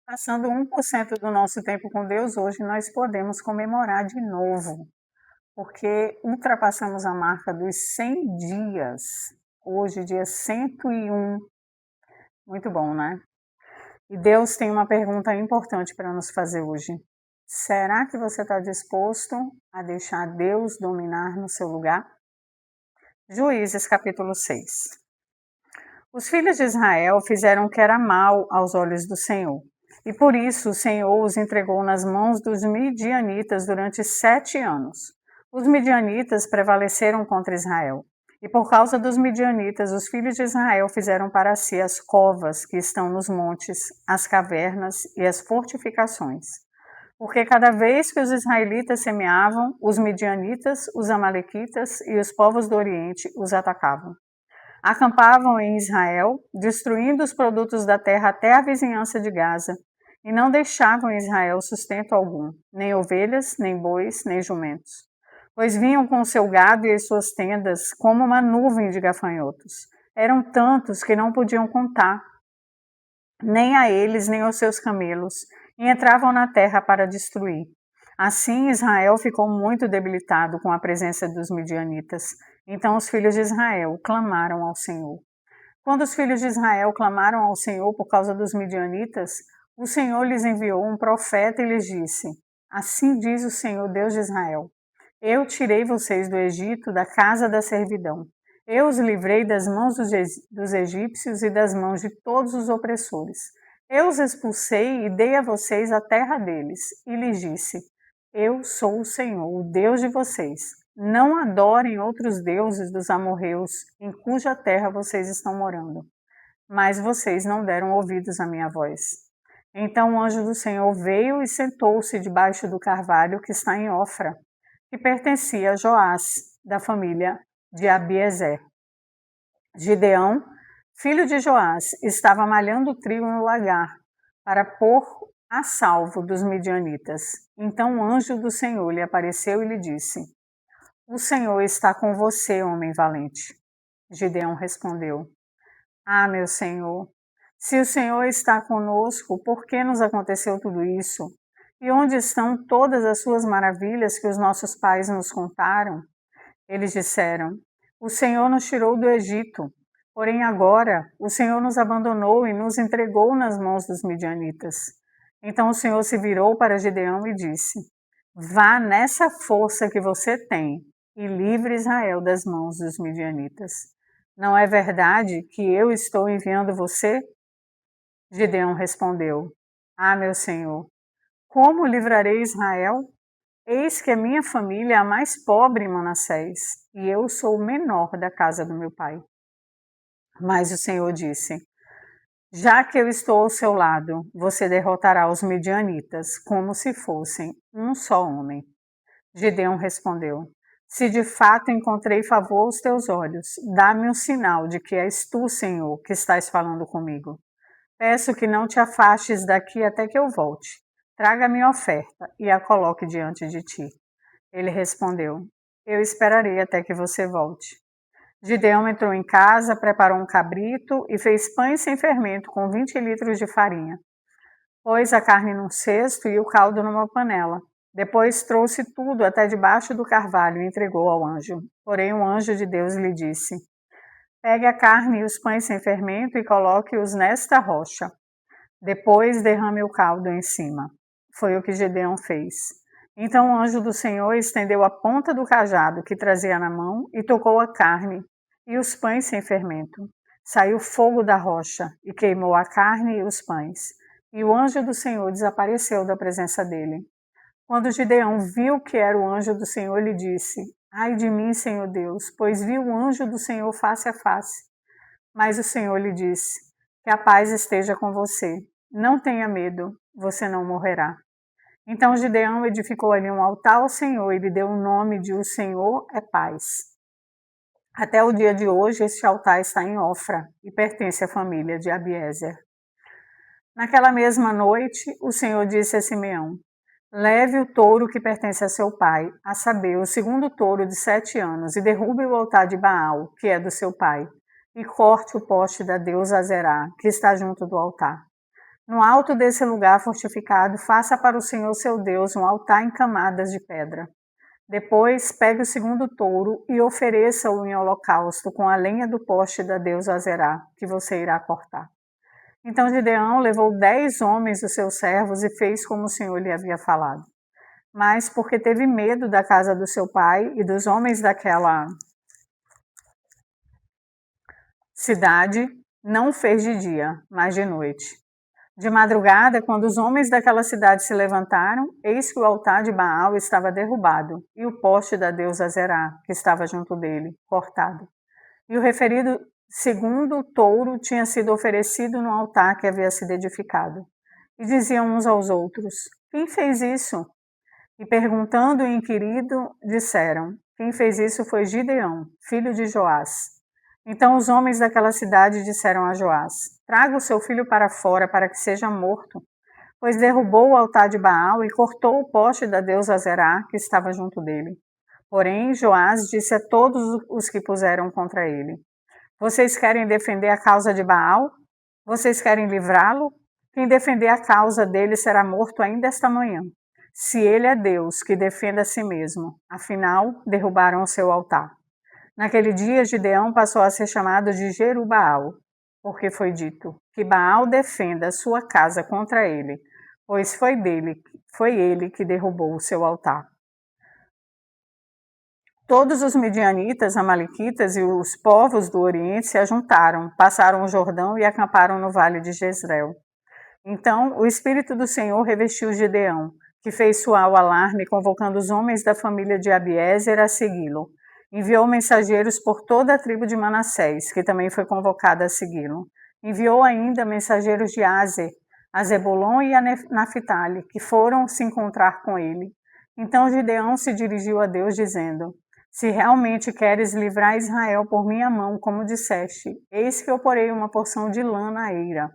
Passando 1% do nosso tempo com Deus, hoje nós podemos comemorar de novo, porque ultrapassamos a marca dos 100 dias. Hoje, dia 101. Muito bom, né? E Deus tem uma pergunta importante para nos fazer hoje. Será que você está disposto a deixar Deus dominar no seu lugar? Juízes capítulo 6. Os filhos de Israel fizeram o que era mal aos olhos do Senhor. E por isso o Senhor os entregou nas mãos dos midianitas durante 7 anos. Os midianitas prevaleceram contra Israel. E por causa dos midianitas, os filhos de Israel fizeram para si as covas que estão nos montes, as cavernas e as fortificações. Porque cada vez que os israelitas semeavam, os midianitas, os amalequitas e os povos do Oriente os atacavam. Acampavam em Israel, destruindo os produtos da terra até a vizinhança de Gaza, e não deixavam em Israel sustento algum, nem ovelhas, nem bois, nem jumentos. Pois vinham com o seu gado e as suas tendas como uma nuvem de gafanhotos. Eram tantos que não podiam contar, nem a eles, nem aos seus camelos, e entravam na terra para destruir. Assim Israel ficou muito debilitado com a presença dos midianitas. Então os filhos de Israel clamaram ao Senhor. Quando os filhos de Israel clamaram ao Senhor por causa dos midianitas, o Senhor lhes enviou um profeta e lhes disse: Assim diz o Senhor Deus de Israel: Eu tirei vocês do Egito, da casa da servidão. Eu os livrei das mãos dos egípcios e das mãos de todos os opressores. Eu os expulsei e dei a vocês a terra deles, e lhes disse: Eu sou o Senhor, o Deus de vocês. Não adorem outros deuses dos amorreus, em cuja terra vocês estão morando. Mas vocês não deram ouvidos à minha voz. Então o anjo do Senhor veio e sentou-se debaixo do carvalho que está em Ofra, que pertencia a Joás, da família de Abiezer. Gideão, filho de Joás, estava malhando trigo no lagar, para pôr a salvo dos midianitas. Então o anjo do Senhor lhe apareceu e lhe disse: O Senhor está com você, homem valente. Gideão respondeu: Ah, meu Senhor, se o Senhor está conosco, por que nos aconteceu tudo isso? E onde estão todas as suas maravilhas que os nossos pais nos contaram? Eles disseram: O Senhor nos tirou do Egito, porém agora o Senhor nos abandonou e nos entregou nas mãos dos midianitas. Então o Senhor se virou para Gideão e disse: Vá nessa força que você tem e livre Israel das mãos dos midianitas. Não é verdade que eu estou enviando você? Gideão respondeu: Ah, meu Senhor, como livrarei Israel? Eis que a minha família é a mais pobre em Manassés, e eu sou o menor da casa do meu pai. Mas o Senhor disse: Já que eu estou ao seu lado, você derrotará os midianitas, como se fossem um só homem. Gideão respondeu: Se de fato encontrei favor aos teus olhos, dá-me um sinal de que és tu, Senhor, que estás falando comigo. Peço que não te afastes daqui até que eu volte. Traga minha oferta e a coloque diante de ti. Ele respondeu: Eu esperarei até que você volte. Gideão entrou em casa, preparou um cabrito e fez pães sem fermento com 20 litros de farinha. Pôs a carne num cesto e o caldo numa panela. Depois trouxe tudo até debaixo do carvalho e entregou ao anjo. Porém o anjo de Deus lhe disse: Pegue a carne e os pães sem fermento e coloque-os nesta rocha. Depois derrame o caldo em cima. Foi o que Gideão fez. Então o anjo do Senhor estendeu a ponta do cajado que trazia na mão e tocou a carne e os pães sem fermento. Saiu fogo da rocha e queimou a carne e os pães. E o anjo do Senhor desapareceu da presença dele. Quando Gideão viu que era o anjo do Senhor, ele disse: Ai de mim, Senhor Deus, pois vi o anjo do Senhor face a face. Mas o Senhor lhe disse: Que a paz esteja com você. Não tenha medo, você não morrerá. Então Gideão edificou ali um altar ao Senhor e lhe deu o nome de O Senhor é Paz. Até o dia de hoje, este altar está em Ofra e pertence à família de Abiezer. Naquela mesma noite, o Senhor disse a Simeão: Leve o touro que pertence a seu pai, a saber, o segundo touro de 7 anos, e derrube o altar de Baal, que é do seu pai, e corte o poste da deusa Azerá, que está junto do altar. No alto desse lugar fortificado, faça para o Senhor seu Deus um altar em camadas de pedra. Depois, pegue o segundo touro e ofereça-o em holocausto com a lenha do poste da deusa Azerá, que você irá cortar. Então Gideão levou 10 homens dos seus servos e fez como o Senhor lhe havia falado. Mas porque teve medo da casa do seu pai e dos homens daquela cidade, não fez de dia, mas de noite. De madrugada, quando os homens daquela cidade se levantaram, eis que o altar de Baal estava derrubado e o poste da deusa Azerá, que estava junto dele, cortado. E o referido segundo touro tinha sido oferecido no altar que havia sido edificado. E diziam uns aos outros: quem fez isso? E perguntando e inquirindo, disseram: quem fez isso foi Gideão, filho de Joás. Então os homens daquela cidade disseram a Joás: traga o seu filho para fora para que seja morto, pois derrubou o altar de Baal e cortou o poste da deusa Azerá, que estava junto dele. Porém, Joás disse a todos os que puseram contra ele: vocês querem defender a causa de Baal? Vocês querem livrá-lo? Quem defender a causa dele será morto ainda esta manhã. Se ele é Deus, que defenda a si mesmo. Afinal, derrubaram o seu altar. Naquele dia, Gideão passou a ser chamado de Jerubaal, porque foi dito: que Baal defenda a sua casa contra ele, pois foi ele que derrubou o seu altar. Todos os midianitas, amalequitas e os povos do Oriente se ajuntaram, passaram o Jordão e acamparam no vale de Jezreel. Então o Espírito do Senhor revestiu Gideão, que fez soar o alarme, convocando os homens da família de Abiézer a segui-lo. Enviou mensageiros por toda a tribo de Manassés, que também foi convocada a segui-lo. Enviou ainda mensageiros de Azer, a Zebulon e a Naphtali, que foram se encontrar com ele. Então Gideão se dirigiu a Deus, dizendo: se realmente queres livrar Israel por minha mão, como disseste, eis que eu porei uma porção de lã na eira.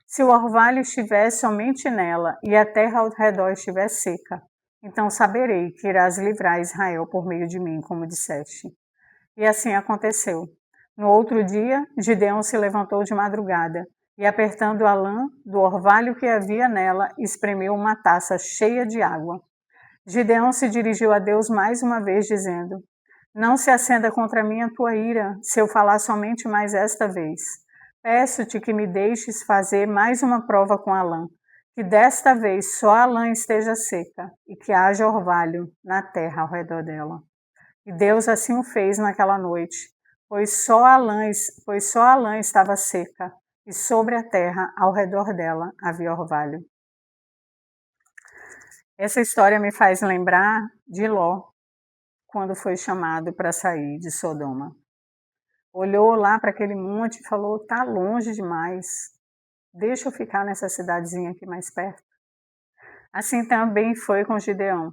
Se o orvalho estiver somente nela e a terra ao redor estiver seca, então saberei que irás livrar Israel por meio de mim, como disseste. E assim aconteceu. No outro dia, Gideão se levantou de madrugada e, apertando a lã do orvalho que havia nela, espremeu uma taça cheia de água. Gideão se dirigiu a Deus mais uma vez, dizendo: não se acenda contra mim a tua ira, se eu falar somente mais esta vez. Peço-te que me deixes fazer mais uma prova com a lã, que desta vez só a lã esteja seca e que haja orvalho na terra ao redor dela. E Deus assim o fez naquela noite, pois só a lã estava seca e sobre a terra ao redor dela havia orvalho. Essa história me faz lembrar de Ló, quando foi chamado para sair de Sodoma. Olhou lá para aquele monte e falou: tá longe demais, deixa eu ficar nessa cidadezinha aqui mais perto. Assim também foi com Gideão.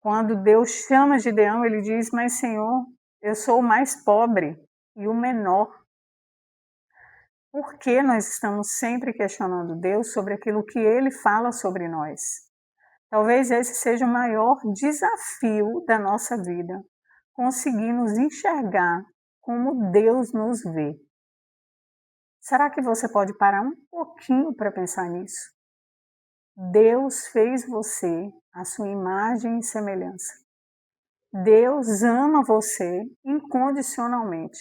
Quando Deus chama Gideão, ele diz: mas Senhor, eu sou o mais pobre e o menor. Por que nós estamos sempre questionando Deus sobre aquilo que Ele fala sobre nós? Talvez esse seja o maior desafio da nossa vida, conseguir nos enxergar como Deus nos vê. Será que você pode parar um pouquinho para pensar nisso? Deus fez você à sua imagem e semelhança. Deus ama você incondicionalmente.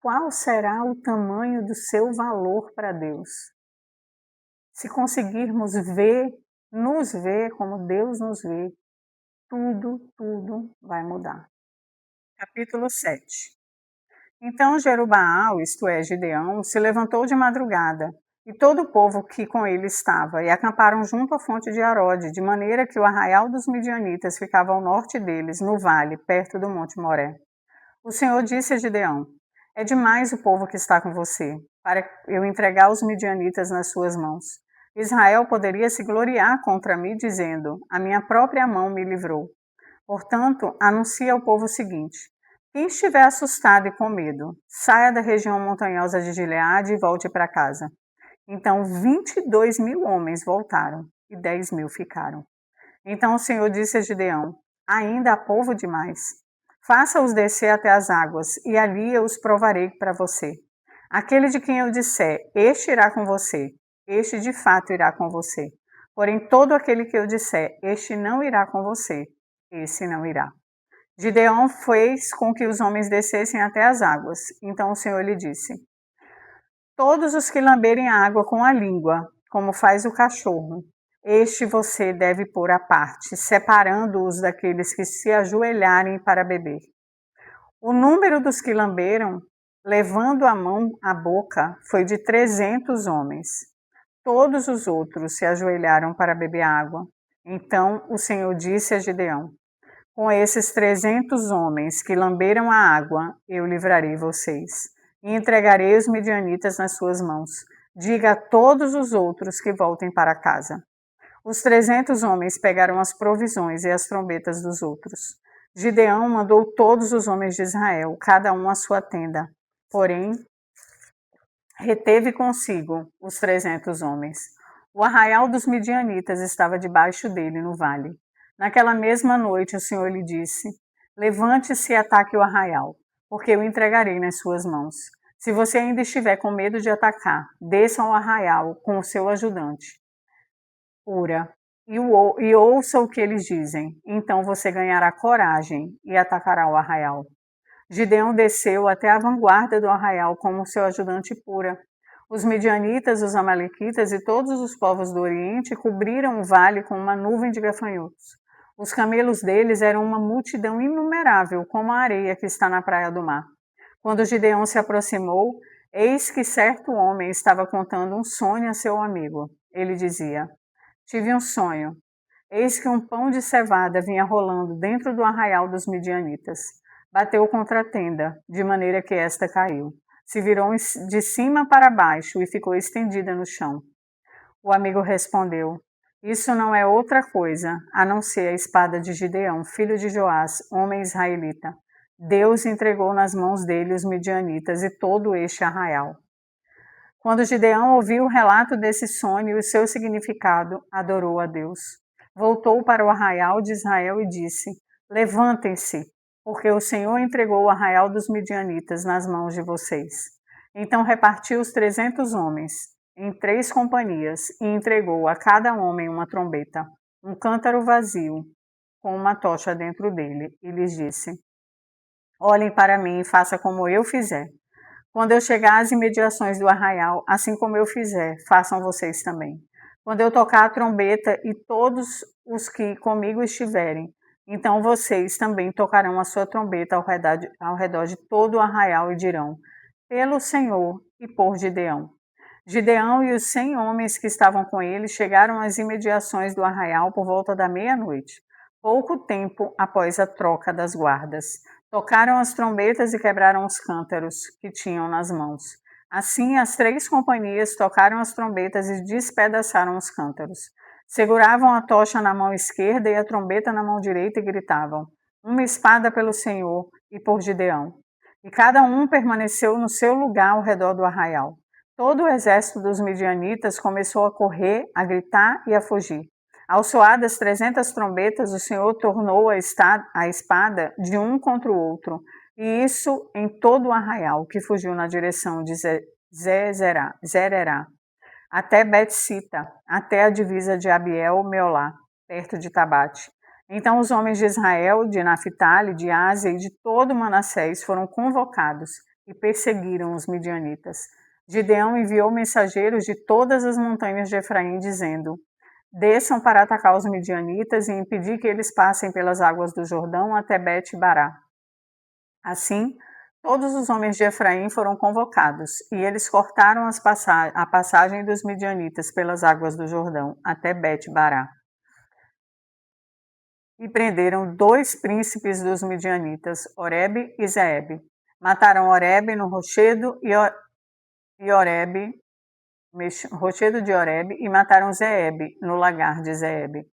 Qual será o tamanho do seu valor para Deus? Se conseguirmos nos ver como Deus nos vê, tudo vai mudar. Capítulo 7. Então Jerubaal, isto é, Gideão, se levantou de madrugada, e todo o povo que com ele estava, e acamparam junto à fonte de Arode, de maneira que o arraial dos midianitas ficava ao norte deles, no vale, perto do monte Moré. O Senhor disse a Gideão: é demais o povo que está com você, para eu entregar os midianitas nas suas mãos. Israel poderia se gloriar contra mim, dizendo: a minha própria mão me livrou. Portanto, anuncia ao povo o seguinte: quem estiver assustado e com medo, saia da região montanhosa de Gileade e volte para casa. Então 22.000 homens voltaram e 10.000 ficaram. Então o Senhor disse a Gideão: ainda há povo demais. Faça-os descer até as águas, e ali eu os provarei para você. Aquele de quem eu disser: este irá com você, este de fato irá com você. Porém, todo aquele que eu disser, este não irá com você, esse não irá. Gideão fez com que os homens descessem até as águas. Então o Senhor lhe disse: todos os que lamberem a água com a língua, como faz o cachorro, este você deve pôr à parte, separando-os daqueles que se ajoelharem para beber. O número dos que lamberam, levando a mão à boca, foi de 300 homens. Todos os outros se ajoelharam para beber água. Então o Senhor disse a Gideão: com esses 300 homens que lamberam a água, eu livrarei vocês, e entregarei os midianitas nas suas mãos. Diga a todos os outros que voltem para casa. Os 300 homens pegaram as provisões e as trombetas dos outros. Gideão mandou todos os homens de Israel, cada um à sua tenda. Porém, reteve consigo os 300 homens. O arraial dos midianitas estava debaixo dele no vale. Naquela mesma noite o Senhor lhe disse: levante-se e ataque o arraial, porque eu entregarei nas suas mãos. Se você ainda estiver com medo de atacar, desça ao arraial com o seu ajudante, Ura, e ouça o que eles dizem. Então você ganhará coragem e atacará o arraial. Gideão desceu até a vanguarda do arraial com o seu ajudante Pura. Os midianitas, os amalequitas e todos os povos do Oriente cobriram o vale com uma nuvem de gafanhotos. Os camelos deles eram uma multidão inumerável, como a areia que está na praia do mar. Quando Gideão se aproximou, eis que certo homem estava contando um sonho a seu amigo. Ele dizia: tive um sonho. Eis que um pão de cevada vinha rolando dentro do arraial dos midianitas. Bateu contra a tenda, de maneira que esta caiu. Se virou de cima para baixo e ficou estendida no chão. O amigo respondeu: isso não é outra coisa, a não ser a espada de Gideão, filho de Joás, homem israelita. Deus entregou nas mãos dele os midianitas e todo este arraial. Quando Gideão ouviu o relato desse sonho e o seu significado, adorou a Deus. Voltou para o arraial de Israel e disse: levantem-se, porque o Senhor entregou o arraial dos midianitas nas mãos de vocês. Então repartiu os 300 homens em 3 companhias e entregou a cada homem uma trombeta, um cântaro vazio, com uma tocha dentro dele, e lhes disse: olhem para mim e façam como eu fizer. Quando eu chegar às imediações do arraial, assim como eu fizer, façam vocês também. Quando eu tocar a trombeta e todos os que comigo estiverem, então vocês também tocarão a sua trombeta ao redor de todo o arraial e dirão: pelo Senhor e por Gideão. Gideão e os 100 homens que estavam com ele chegaram às imediações do arraial por volta da meia-noite, pouco tempo após a troca das guardas. Tocaram as trombetas e quebraram os cântaros que tinham nas mãos. Assim, as 3 companhias tocaram as trombetas e despedaçaram os cântaros. Seguravam a tocha na mão esquerda e a trombeta na mão direita e gritavam: uma espada pelo Senhor e por Gideão. E cada um permaneceu no seu lugar ao redor do arraial. Todo o exército dos midianitas começou a correr, a gritar e a fugir. Ao soar das 300 trombetas, o Senhor tornou a espada de um contra o outro, e isso em todo o arraial, que fugiu na direção de Zererá, até Bet-sita, até a divisa de Abiel-Meolá, perto de Tabate. Então os homens de Israel, de Naphtali, de Ásia e de todo Manassés foram convocados e perseguiram os midianitas. Gideão enviou mensageiros de todas as montanhas de Efraim, dizendo: desçam para atacar os midianitas e impedir que eles passem pelas águas do Jordão até Bet-bará. Assim, todos os homens de Efraim foram convocados, e eles cortaram a passagem dos midianitas pelas águas do Jordão até Bet-bará. E prenderam 2 príncipes dos midianitas, Oreb e Zeeb. Mataram Oreb no rochedo rochedo de Oreb, e mataram Zeeb no lagar de Zeeb.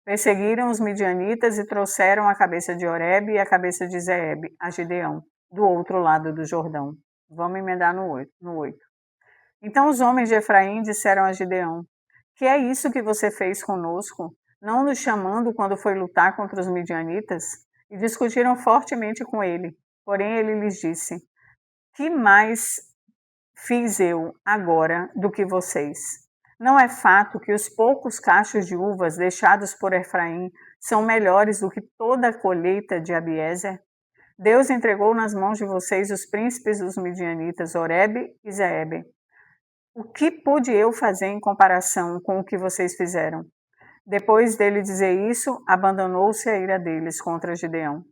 Perseguiram os midianitas e trouxeram a cabeça de Oreb e a cabeça de Zeeb a Gideão, do outro lado do Jordão. Vamos emendar no 8. Então os homens de Efraim disseram a Gideão: que é isso que você fez conosco, não nos chamando quando foi lutar contra os midianitas? E discutiram fortemente com ele. Porém ele lhes disse: que mais fiz eu agora do que vocês? Não é fato que os poucos cachos de uvas deixados por Efraim são melhores do que toda a colheita de Abiezer? Deus entregou nas mãos de vocês os príncipes dos midianitas, Oreb e Zeebe. O que pude eu fazer em comparação com o que vocês fizeram? Depois dele dizer isso, abandonou-se a ira deles contra Gideão.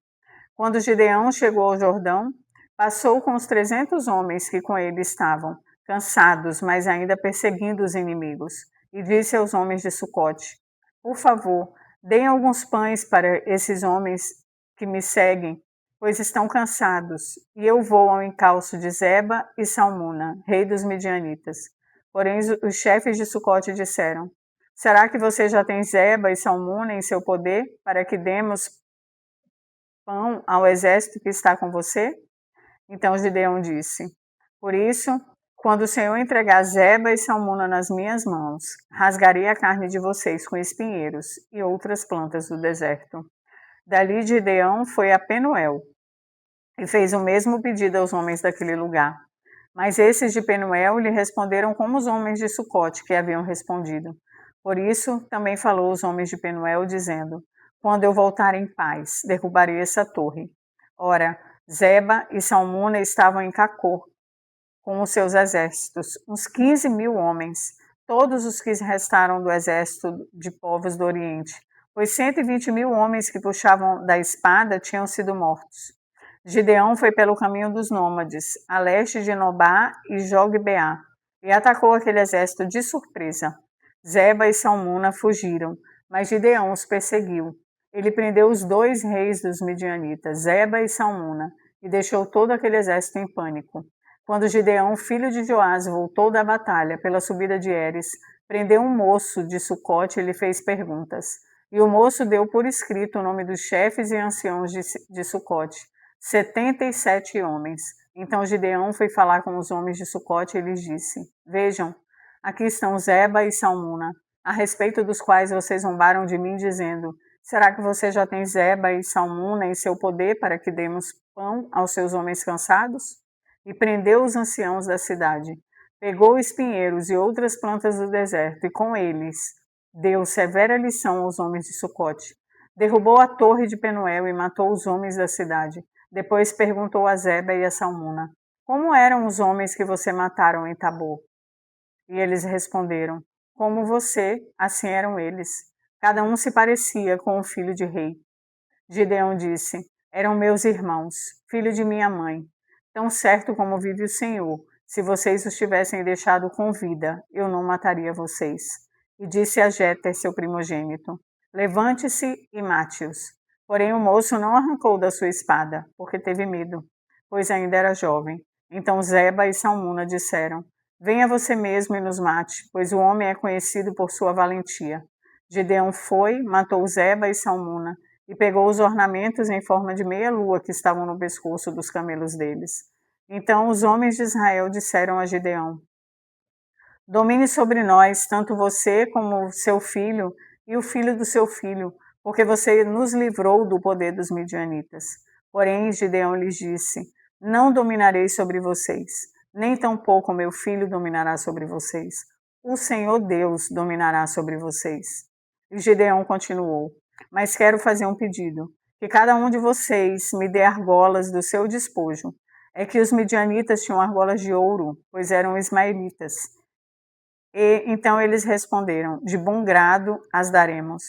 Quando Gideão chegou ao Jordão, passou com os 300 homens que com ele estavam, cansados, mas ainda perseguindo os inimigos, e disse aos homens de Sucote: Por favor, deem alguns pães para esses homens que me seguem, pois estão cansados, e eu vou ao encalço de Zeba e Salmuna, rei dos midianitas. Porém, os chefes de Sucote disseram: Será que você já tem Zeba e Salmuna em seu poder, para que demos pão ao exército que está com você? Então Gideão disse: Por isso, quando o Senhor entregar Zeba e Salmuna nas minhas mãos, rasgarei a carne de vocês com espinheiros e outras plantas do deserto. Dali Gideão foi a Penuel e fez o mesmo pedido aos homens daquele lugar. Mas esses de Penuel lhe responderam como os homens de Sucote que haviam respondido. Por isso também falou os homens de Penuel, dizendo: Quando eu voltar em paz, derrubarei essa torre. Ora, Zeba e Salmuna estavam em Cacor, com os seus exércitos, uns 15.000 homens, todos os que restaram do exército de povos do Oriente, pois 120.000 homens que puxavam da espada tinham sido mortos. Gideão foi pelo caminho dos nômades, a leste de Nobá e Jogbeá, e atacou aquele exército de surpresa. Zeba e Salmuna fugiram, mas Gideão os perseguiu. Ele prendeu os 2 reis dos midianitas, Zeba e Salmuna, e deixou todo aquele exército em pânico. Quando Gideão, filho de Joás, voltou da batalha pela subida de Eres, prendeu um moço de Sucote e lhe fez perguntas. E o moço deu por escrito o nome dos chefes e anciãos de Sucote, 77 homens. Então Gideão foi falar com os homens de Sucote e lhes disse: Vejam, aqui estão Zeba e Salmuna, a respeito dos quais vocês zombaram de mim, dizendo: Será que você já tem Zeba e Salmuna em seu poder para que demos pão aos seus homens cansados? E prendeu os anciãos da cidade. Pegou espinheiros e outras plantas do deserto, e com eles deu severa lição aos homens de Sucote. Derrubou a torre de Penuel e matou os homens da cidade. Depois perguntou a Zeba e a Salmuna: Como eram os homens que você mataram em Tabor? E eles responderam: Como você, assim eram eles. Cada um se parecia com o filho de rei. Gideão disse: Eram meus irmãos, filho de minha mãe. Tão certo como vive o Senhor, se vocês os tivessem deixado com vida, eu não mataria vocês. E disse a Jéter, seu primogênito: Levante-se e mate-os. Porém o moço não arrancou da sua espada, porque teve medo, pois ainda era jovem. Então Zeba e Salmuna disseram: Venha você mesmo e nos mate, pois o homem é conhecido por sua valentia. Gideão foi, matou Zeba e Salmuna, e pegou os ornamentos em forma de meia-lua que estavam no pescoço dos camelos deles. Então os homens de Israel disseram a Gideão: Domine sobre nós, tanto você como seu filho e o filho do seu filho, porque você nos livrou do poder dos midianitas. Porém, Gideão lhes disse: Não dominarei sobre vocês, nem tampouco meu filho dominará sobre vocês. O Senhor Deus dominará sobre vocês. E Gideão continuou: Mas quero fazer um pedido, que cada um de vocês me dê argolas do seu despojo. É que os midianitas tinham argolas de ouro, pois eram ismaelitas. E então eles responderam: De bom grado as daremos.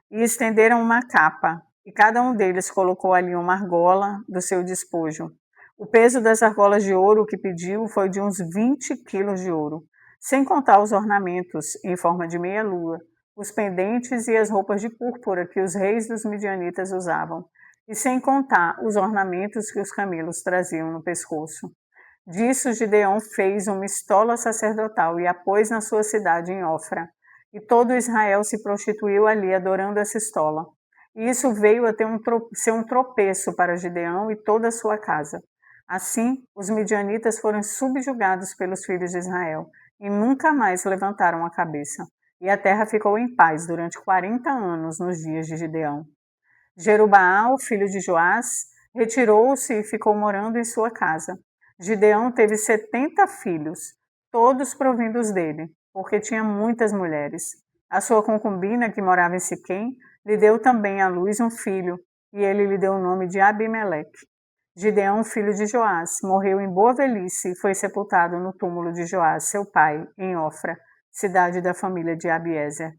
E estenderam uma capa, e cada um deles colocou ali uma argola do seu despojo. O peso das argolas de ouro que pediu foi de uns 20 quilos de ouro, sem contar os ornamentos em forma de meia-lua, os pendentes e as roupas de púrpura que os reis dos midianitas usavam, e sem contar os ornamentos que os camelos traziam no pescoço. Disso Gideão fez uma estola sacerdotal e a pôs na sua cidade em Ofra. E todo Israel se prostituiu ali, adorando essa estola. E isso veio a ser um tropeço para Gideão e toda a sua casa. Assim, os midianitas foram subjugados pelos filhos de Israel e nunca mais levantaram a cabeça. E a terra ficou em paz durante 40 anos nos dias de Gideão. Jerubaal, filho de Joás, retirou-se e ficou morando em sua casa. Gideão teve 70 filhos, todos provindos dele. porque tinha muitas mulheres. A sua concubina, que morava em Siquém, lhe deu também à luz um filho, e ele lhe deu o nome de Abimeleque. Gideão, filho de Joás, morreu em boa velhice e foi sepultado no túmulo de Joás, seu pai, em Ofra, cidade da família de Abiezer.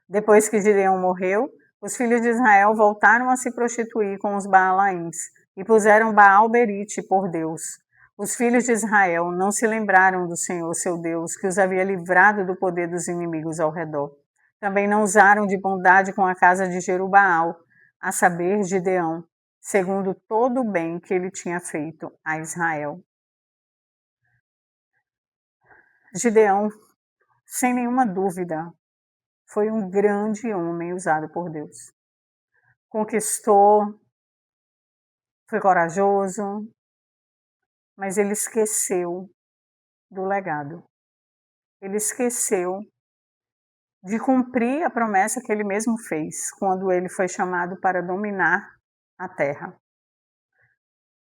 Depois que Gideão morreu, os filhos de Israel voltaram a se prostituir com os Baalaíns e puseram Baal-berite por Deus. Os filhos de Israel não se lembraram do Senhor, seu Deus, que os havia livrado do poder dos inimigos ao redor. Também não usaram de bondade com a casa de Jerubaal, a saber, Gideão, segundo todo o bem que ele tinha feito a Israel. Gideão, sem nenhuma dúvida, foi um grande homem usado por Deus. Conquistou, foi corajoso, mas ele esqueceu do legado. Ele esqueceu de cumprir a promessa que ele mesmo fez quando ele foi chamado para dominar a terra.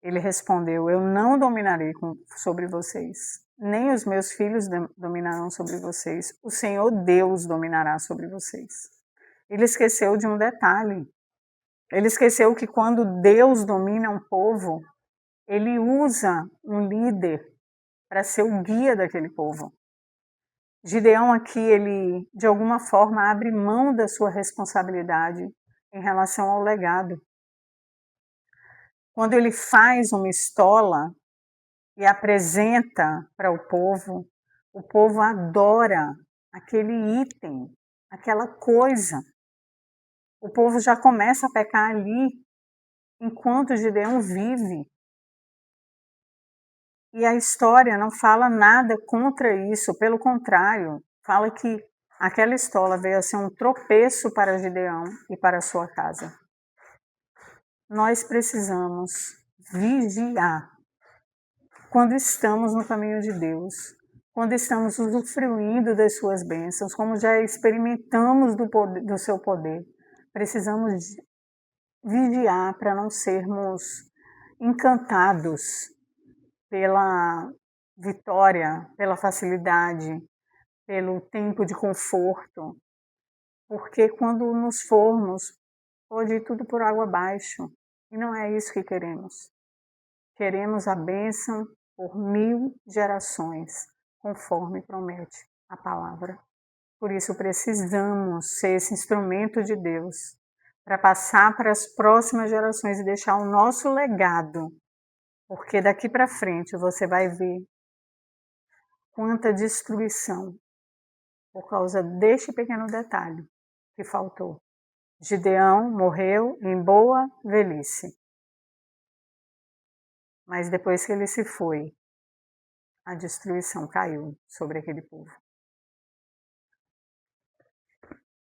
Ele respondeu: eu não dominarei sobre vocês, nem os meus filhos dominarão sobre vocês, o Senhor Deus dominará sobre vocês. Ele esqueceu de um detalhe. Ele esqueceu que quando Deus domina um povo, ele usa um líder para ser o guia daquele povo. Gideão aqui, ele de alguma forma abre mão da sua responsabilidade em relação ao legado. Quando ele faz uma estola e apresenta para o povo adora aquele item, aquela coisa. O povo já começa a pecar ali enquanto Gideão vive. E a história não fala nada contra isso, pelo contrário, fala que aquela estola veio a ser um tropeço para Gideão e para a sua casa. Nós precisamos vigiar quando estamos no caminho de Deus, quando estamos usufruindo das suas bênçãos, como já experimentamos do seu poder. Precisamos vigiar para não sermos encantados pela vitória, pela facilidade, pelo tempo de conforto, porque quando nos formos, pode ir tudo por água abaixo, e não é isso que queremos. Queremos a bênção por 1000 gerações, conforme promete a palavra. Por isso precisamos ser esse instrumento de Deus para passar para as próximas gerações e deixar o nosso legado. Porque daqui para frente você vai ver quanta destruição por causa deste pequeno detalhe que faltou. Gideão morreu em boa velhice. Mas depois que ele se foi, a destruição caiu sobre aquele povo.